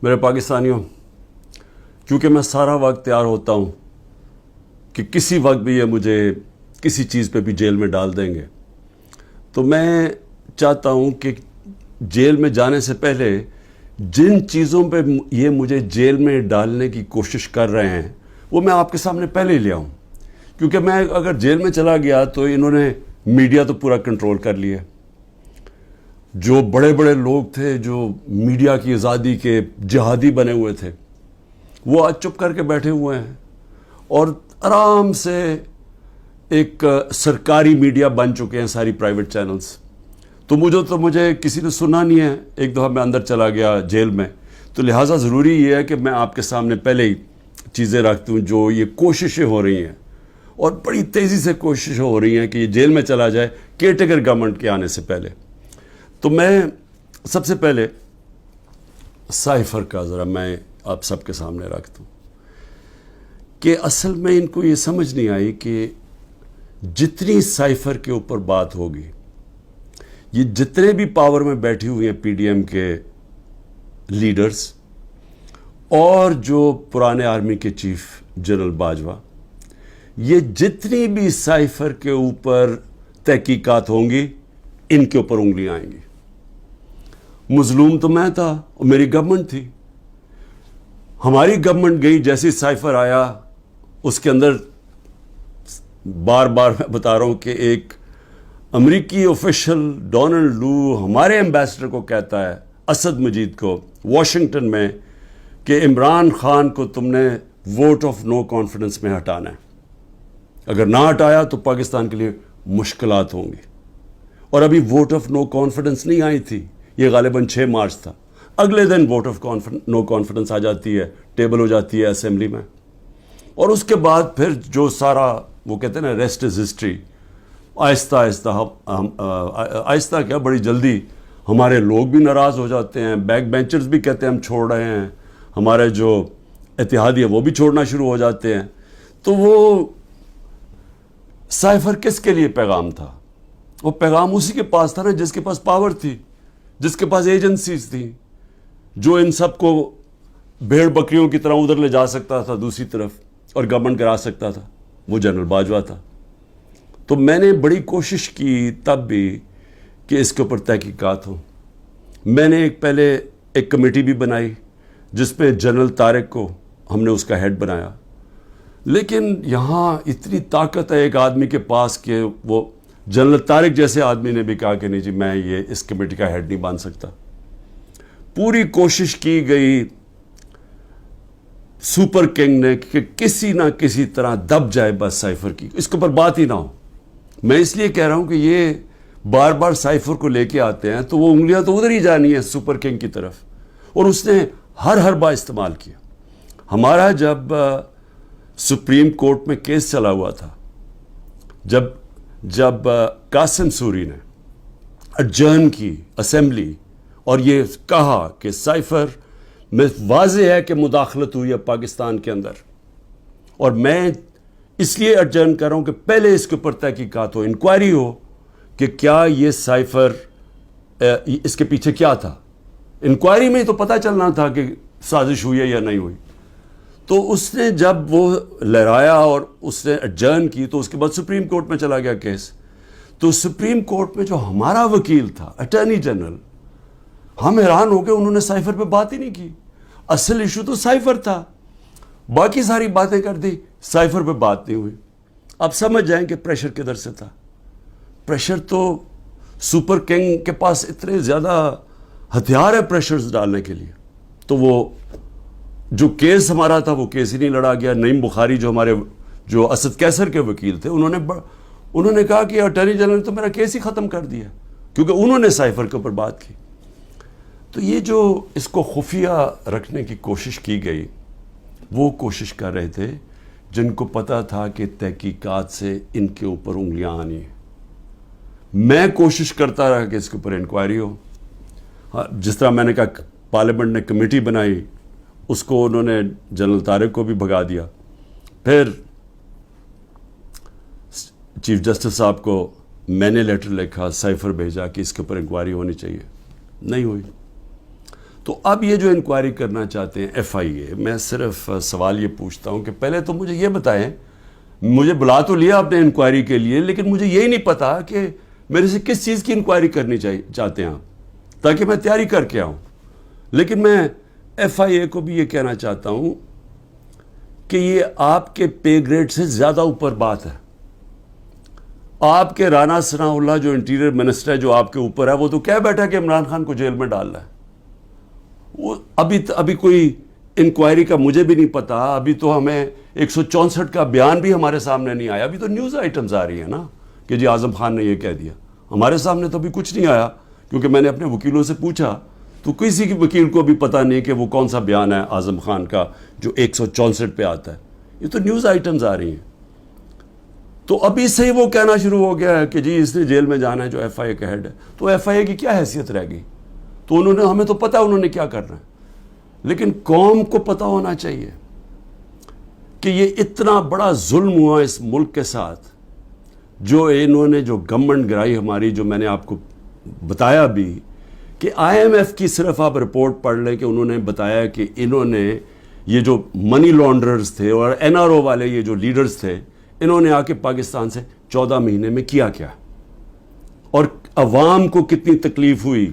میرے پاکستانیوں، کیونکہ میں سارا وقت تیار ہوتا ہوں کہ کسی وقت بھی یہ مجھے کسی چیز پہ بھی جیل میں ڈال دیں گے، تو میں چاہتا ہوں کہ جیل میں جانے سے پہلے جن چیزوں پہ یہ مجھے جیل میں ڈالنے کی کوشش کر رہے ہیں وہ میں آپ کے سامنے پہلے ہی لے آؤں، کیونکہ میں اگر جیل میں چلا گیا تو انہوں نے میڈیا تو پورا کنٹرول کر لیا۔ جو بڑے بڑے لوگ تھے جو میڈیا کی آزادی کے جہادی بنے ہوئے تھے وہ آج چپ کر کے بیٹھے ہوئے ہیں اور آرام سے ایک سرکاری میڈیا بن چکے ہیں ساری پرائیویٹ چینلز۔ تو مجھے کسی نے سنا نہیں ہے، ایک دفعہ میں اندر چلا گیا جیل میں، تو لہٰذا ضروری یہ ہے کہ میں آپ کے سامنے پہلے ہی چیزیں رکھتا ہوں جو یہ کوششیں ہو رہی ہیں، اور بڑی تیزی سے کوششیں ہو رہی ہیں کہ یہ جیل میں چلا جائے کیئر گورنمنٹ کے آنے سے پہلے۔ تو میں سب سے پہلے سائفر کا ذرا میں آپ سب کے سامنے رکھتا ہوں کہ اصل میں ان کو یہ سمجھ نہیں آئی کہ جتنی سائفر کے اوپر بات ہوگی، یہ جتنے بھی پاور میں بیٹھی ہوئی ہیں پی ڈی ایم کے لیڈرز اور جو پرانے آرمی کے چیف جنرل باجوہ، یہ جتنی بھی سائفر کے اوپر تحقیقات ہوں گی ان کے اوپر انگلیاں آئیں گی۔ مظلوم تو میں تھا اور میری گورنمنٹ تھی۔ ہماری گورنمنٹ گئی، جیسے سائفر آیا اس کے اندر بار بار میں بتا رہا ہوں کہ ایک امریکی آفیشل ڈونلڈ لو ہمارے ایمبیسڈر کو کہتا ہے، اسد مجید کو، واشنگٹن میں، کہ عمران خان کو تم نے ووٹ آف نو کانفیڈنس میں ہٹانا ہے، اگر نہ ہٹایا تو پاکستان کے لیے مشکلات ہوں گی۔ اور ابھی ووٹ آف نو کانفیڈنس نہیں آئی تھی، یہ غالباً 6 مارچ تھا، اگلے دن ووٹ آف نو کانفیڈنس آ جاتی ہے، ٹیبل ہو جاتی ہے اسمبلی میں، اور اس کے بعد پھر جو سارا وہ کہتے ہیں نا ریسٹ از ہسٹری، آہستہ کیا بڑی جلدی ہمارے لوگ بھی ناراض ہو جاتے ہیں، بیک بینچرز بھی کہتے ہیں ہم چھوڑ رہے ہیں، ہمارے جو اتحادی ہیں وہ بھی چھوڑنا شروع ہو جاتے ہیں۔ تو وہ سائفر کس کے لیے پیغام تھا؟ وہ پیغام اسی کے پاس تھا نا جس کے پاس پاور تھی، جس کے پاس ایجنسیز تھیں، جو ان سب کو بھیڑ بکریوں کی طرح ادھر لے جا سکتا تھا دوسری طرف اور گورنمنٹ کرا سکتا تھا، وہ جنرل باجوہ تھا۔ تو میں نے بڑی کوشش کی تب بھی کہ اس کے اوپر تحقیقات ہوں۔ میں نے پہلے ایک کمیٹی بھی بنائی جس میں جنرل طارق کو ہم نے اس کا ہیڈ بنایا، لیکن یہاں اتنی طاقت ہے ایک آدمی کے پاس کہ وہ جنرل طارق جیسے آدمی نے بھی کہا کہ نہیں جی میں یہ اس کمیٹی کا ہیڈ نہیں بن سکتا۔ پوری کوشش کی گئی سپر کنگ نے کہ کسی نہ کسی طرح دب جائے بس سائفر کی، اس کے اوپر بات ہی نہ ہو۔ میں اس لیے کہہ رہا ہوں کہ یہ بار بار سائفر کو لے کے آتے ہیں تو وہ انگلیاں تو ادھر ہی جانی ہیں سپر کنگ کی طرف، اور اس نے ہر بار استعمال کیا۔ ہمارا جب سپریم کورٹ میں کیس چلا ہوا تھا، جب قاسم سوری نے اڈجرن کی اسمبلی اور یہ کہا کہ سائفر میں واضح ہے کہ مداخلت ہوئی ہے پاکستان کے اندر، اور میں اس لیے اڈجرن کر رہا ہوں کہ پہلے اس کے اوپر تحقیقات ہو، انکوائری ہو کہ کیا یہ سائفر اس کے پیچھے کیا تھا۔ انکوائری میں تو پتہ چلنا تھا کہ سازش ہوئی ہے یا نہیں ہوئی۔ تو اس نے جب وہ لہرایا اور اس نے اڈجرن کی تو اس کے بعد سپریم کورٹ میں چلا گیا کیس۔ تو سپریم کورٹ میں جو ہمارا وکیل تھا اٹارنی جنرل، ہم حیران ہو گئے، انہوں نے سائفر پہ بات ہی نہیں کی۔ اصل ایشو تو سائفر تھا، باقی ساری باتیں کر دی، سائفر پہ بات نہیں ہوئی۔ اب سمجھ جائیں کہ پریشر کدھر سے تھا۔ پریشر تو سپر کنگ کے پاس اتنے زیادہ ہتھیار ہے پریشرز ڈالنے کے لیے، تو وہ جو کیس ہمارا تھا وہ کیس ہی نہیں لڑا گیا۔ نعیم بخاری جو اسد قیصر کے وکیل تھے، انہوں نے کہا کہ اٹارنی جنرل نے تو میرا کیس ہی ختم کر دیا، کیونکہ انہوں نے سائفر کے اوپر بات کی۔ تو یہ جو اس کو خفیہ رکھنے کی کوشش کی گئی، وہ کوشش کر رہے تھے جن کو پتا تھا کہ تحقیقات سے ان کے اوپر انگلیاں آنی ہیں۔ میں کوشش کرتا رہا کہ اس کے اوپر انکوائری ہو۔ جس طرح میں نے کہا پارلیمنٹ نے کمیٹی بنائی، اس کو انہوں نے جنرل طارق کو بھی بھگا دیا۔ پھر چیف جسٹس صاحب کو میں نے لیٹر لکھا، سائفر بھیجا کہ اس کے اوپر انکوائری ہونی چاہیے، نہیں ہوئی۔ تو اب یہ جو انکوائری کرنا چاہتے ہیں ایف آئی اے، میں صرف سوال یہ پوچھتا ہوں کہ پہلے تو مجھے یہ بتائیں، مجھے بلا تو لیا آپ نے انکوائری کے لیے، لیکن مجھے یہی نہیں پتا کہ میرے سے کس چیز کی انکوائری کرنی چاہتے ہیں آپ، تاکہ میں تیاری کر کے آؤں۔ لیکن میں ایف آئی اے کو بھی یہ کہنا چاہتا ہوں کہ یہ آپ کے پے گریڈ سے زیادہ اوپر بات ہے۔ آپ کے رانا ثناء اللہ جو انٹیریئر منسٹر ہے، جو آپ کے اوپر ہے، وہ تو کہہ بیٹھا کہ عمران خان کو جیل میں ڈالنا ہے۔ وہ ابھی کوئی انکوائری کا مجھے بھی نہیں پتا، ابھی تو ہمیں 164 کا بیان بھی ہمارے سامنے نہیں آیا، ابھی تو نیوز آئٹمز آ رہی ہیں نا کہ جی اعظم خان نے یہ کہہ دیا، ہمارے سامنے تو ابھی کچھ نہیں آیا، کیونکہ میں نے اپنے وکیلوں سے پوچھا تو کسی کی وکیل کو بھی پتا نہیں کہ وہ کون سا بیان ہے اعظم خان کا جو 164 پہ آتا ہے، یہ تو نیوز آئٹمز آ رہی ہیں۔ تو ابھی سے ہی وہ کہنا شروع ہو گیا ہے کہ جی اس نے جیل میں جانا ہے جو ایف آئی اے کا ہیڈ ہے، تو ایف آئی اے کی کیا حیثیت رہ گئی؟ تو ہمیں تو پتا انہوں نے کیا کرنا ہے، لیکن قوم کو پتا ہونا چاہیے کہ یہ اتنا بڑا ظلم ہوا اس ملک کے ساتھ، جو انہوں نے جو گورنمنٹ گرائی ہماری، جو میں نے آپ کو بتایا بھی کہ آئی ایم ایف کی صرف آپ رپورٹ پڑھ لیں کہ انہوں نے بتایا کہ انہوں نے یہ جو منی لانڈررز تھے اور این آر او والے یہ جو لیڈرز تھے، انہوں نے آ کے پاکستان سے 14 مہینے میں کیا اور عوام کو کتنی تکلیف ہوئی،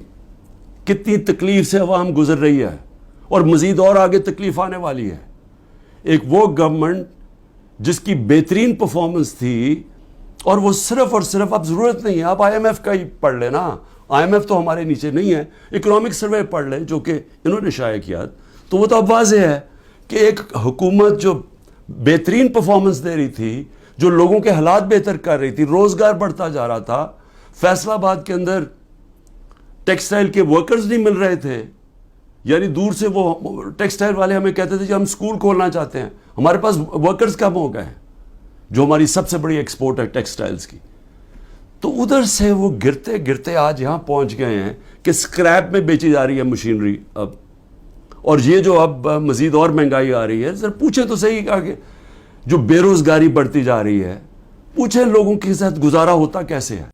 کتنی تکلیف سے عوام گزر رہی ہے، اور مزید اور آگے تکلیف آنے والی ہے۔ ایک وہ گورنمنٹ جس کی بہترین پرفارمنس تھی، اور وہ صرف اور صرف، اب ضرورت نہیں ہے آپ آئی ایم ایف کا ہی پڑھ لیں نا، آئی ایم ایف تو ہمارے نیچے نہیں ہے، اکنامک سروے پڑھ لیں جو کہ انہوں نے شائع کیا، تو وہ تو اب واضح ہے کہ ایک حکومت جو بہترین پرفارمنس دے رہی تھی، جو لوگوں کے حالات بہتر کر رہی تھی، روزگار بڑھتا جا رہا تھا، فیصل آباد کے اندر ٹیکسٹائل کے ورکرز نہیں مل رہے تھے، یعنی دور سے وہ ٹیکسٹائل والے ہمیں کہتے تھے کہ ہم سکول کھولنا چاہتے ہیں، ہمارے پاس ورکرز کم ہو گئے ہیں، جو ہماری سب سے بڑی ایکسپورٹ ہے ٹیکسٹائلز کی۔ تو ادھر سے وہ گرتے گرتے آج یہاں پہنچ گئے ہیں کہ سکریپ میں بیچی جا رہی ہے مشینری اب، اور یہ جو اب مزید اور مہنگائی آ رہی ہے، ذرا پوچھیں تو صحیح کہ جو بے روزگاری بڑھتی جا رہی ہے، پوچھیں لوگوں کے ساتھ گزارا ہوتا کیسے ہے۔